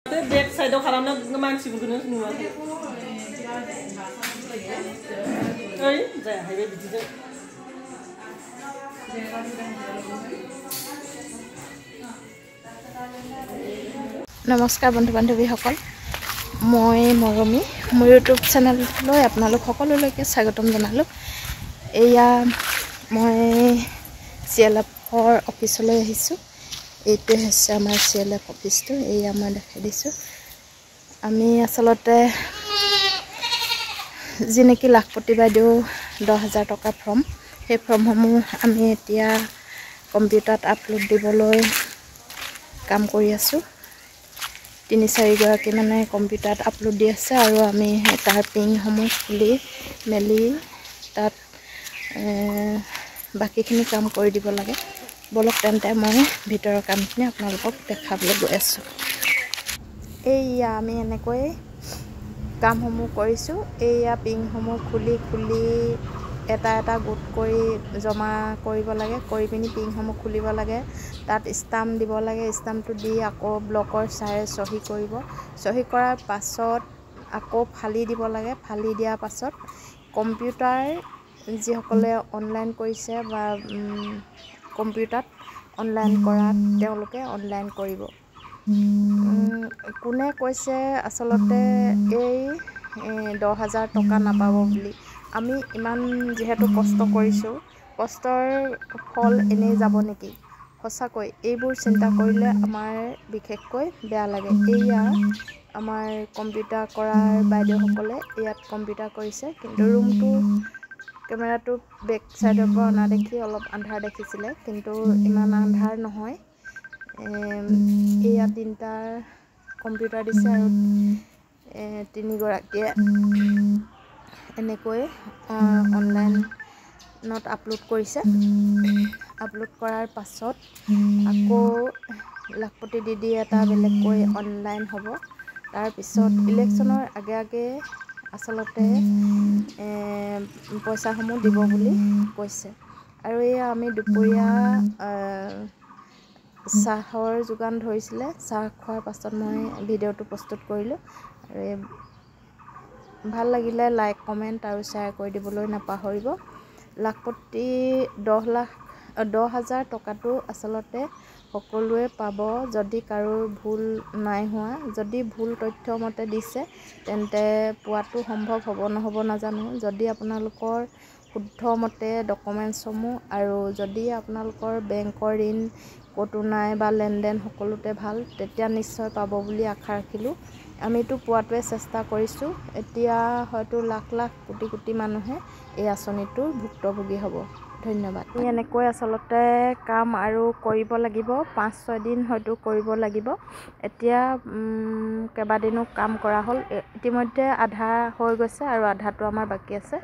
Back side of Harana, the man she would not know. নমস্কাৰ বন্ধু বান্ধৱীসকল মই মৰমী মোৰ ইউটিউব চেনেললৈ আপোনালোক সকলোলৈকে স্বাগতম জনালোঁ। এয়া মই CLFৰ অফিচলৈ আহিছোঁ। এইটো হৈছে আমাৰ CLF অফিচটো। এয়া মই দেখাই দিছোঁ। আমি আচলতে যি নেকি লাখপতি বাইদেউ 10,000 টকা ফৰ্ম, সেই ফৰ্মসমূহ আমি এতিয়া কম্পিউটাৰত আপলোড দিবলৈ কাম কৰি আছোঁ। 3-4 গৰাকী মানে কম্পিউটাৰত আপলোড দি আছে আৰু আমি তাৰ পিনসমূহ খুলি মেলি তাত বাকীখিনি কাম কৰি দিব লাগে। বলক তেন্তে মই ভিতৰৰ কামখিনি আপোনালোকক দেখাবলৈ গৈ আছোঁ। এইয়া আমি এনেকৈ কামসমূহ কৰিছোঁ। এইয়া পিনসমূহ খুলি এটা এটা গোট কৰি জমা কৰিব লাগে। কৰি পিনি পিনসমূহ খুলিব লাগে। তাত ষ্টাম্প দিব লাগে। ষ্টাম্পটো দি আকৌ ব্লকৰ ছাৰে চহী কৰিব। চহী কৰাৰ পাছত আকৌ ফালি দিব লাগে। ফালি দিয়াৰ পাছত কম্পিউটাৰ যিসকলে অনলাইন কৰিছে বা কম্পিউটাৰত অনলাইন কৰাত তেওঁলোকে অনলাইন কৰিব। কোনে কৈছে আচলতে এই 10,000 টকা নাপাব বুলি। আমি ইমান যিহেতু কষ্ট কৰিছোঁ, কষ্টৰ ফল এনেই যাব নেকি? সঁচাকৈ এইবোৰ চিন্তা কৰিলে আমাৰ বিশেষকৈ বেয়া লাগে। এয়া আমাৰ কম্পিউটাৰ কৰাৰ বাইদেউসকলে ইয়াত কম্পিউটাৰ কৰিছে, কিন্তু ৰুমটো কেমেৰাটো বেক চাইডৰ পৰা অনা দেখি অলপ আন্ধাৰ দেখিছিলে, কিন্তু ইমান আন্ধাৰ নহয়। এয়া 3টা কম্পিউটাৰ দিছে আৰু 3 গৰাকীয়ে এনেকৈ অনলাইনত আপলোড কৰিছে। আপলোড কৰাৰ পাছত আকৌ লাখপতি দিদি এটা বেলেগকৈ অনলাইন হ'ব। তাৰপিছত ইলেকশ্যনৰ আগে আচলতে পইচাসমূহ দিব বুলি কৈছে। আৰু এয়া আমি দুপৰীয়া চাহৰ যোগান ধৰিছিলে। চাহ খোৱাৰ পাছত মই ভিডিঅ'টো প্ৰস্তুত কৰিলোঁ। আৰু ভাল লাগিলে লাইক কমেণ্ট আৰু শ্বেয়াৰ কৰি দিবলৈ নাপাহৰিব। লাখপতি 10,000 টকাটো আচলতে সকলোৱে পাব যদি কাৰো ভুল নাই হোৱা। যদি ভুল তথ্য মতে দিছে তেন্তে পোৱাটো সম্ভৱ হ'ব নহ'ব নাজানো। যদি আপোনালোকৰ শুদ্ধ মতে ডকুমেণ্টছসমূহ আৰু যদি আপোনালোকৰ বেংকৰ ঋণ ক'তো নাই বা লেনদেন সকলোতে ভাল, তেতিয়া নিশ্চয় পাব বুলি আশা ৰাখিলোঁ। আমিতো পোৱাটোৱে চেষ্টা কৰিছোঁ। এতিয়া হয়তো লাখ লাখ কোটি কোটি মানুহে এই আঁচনিটোৰ ভুক্তভোগী হ'ব। ধন্যবাদ। এনেকৈ আচলতে কাম আৰু কৰিব লাগিব। 5-6 দিন হয়তো কৰিব লাগিব। এতিয়া কেইবাদিনো কাম কৰা হ'ল। ইতিমধ্যে আধা হৈ গৈছে আৰু আধাটো আমাৰ বাকী আছে।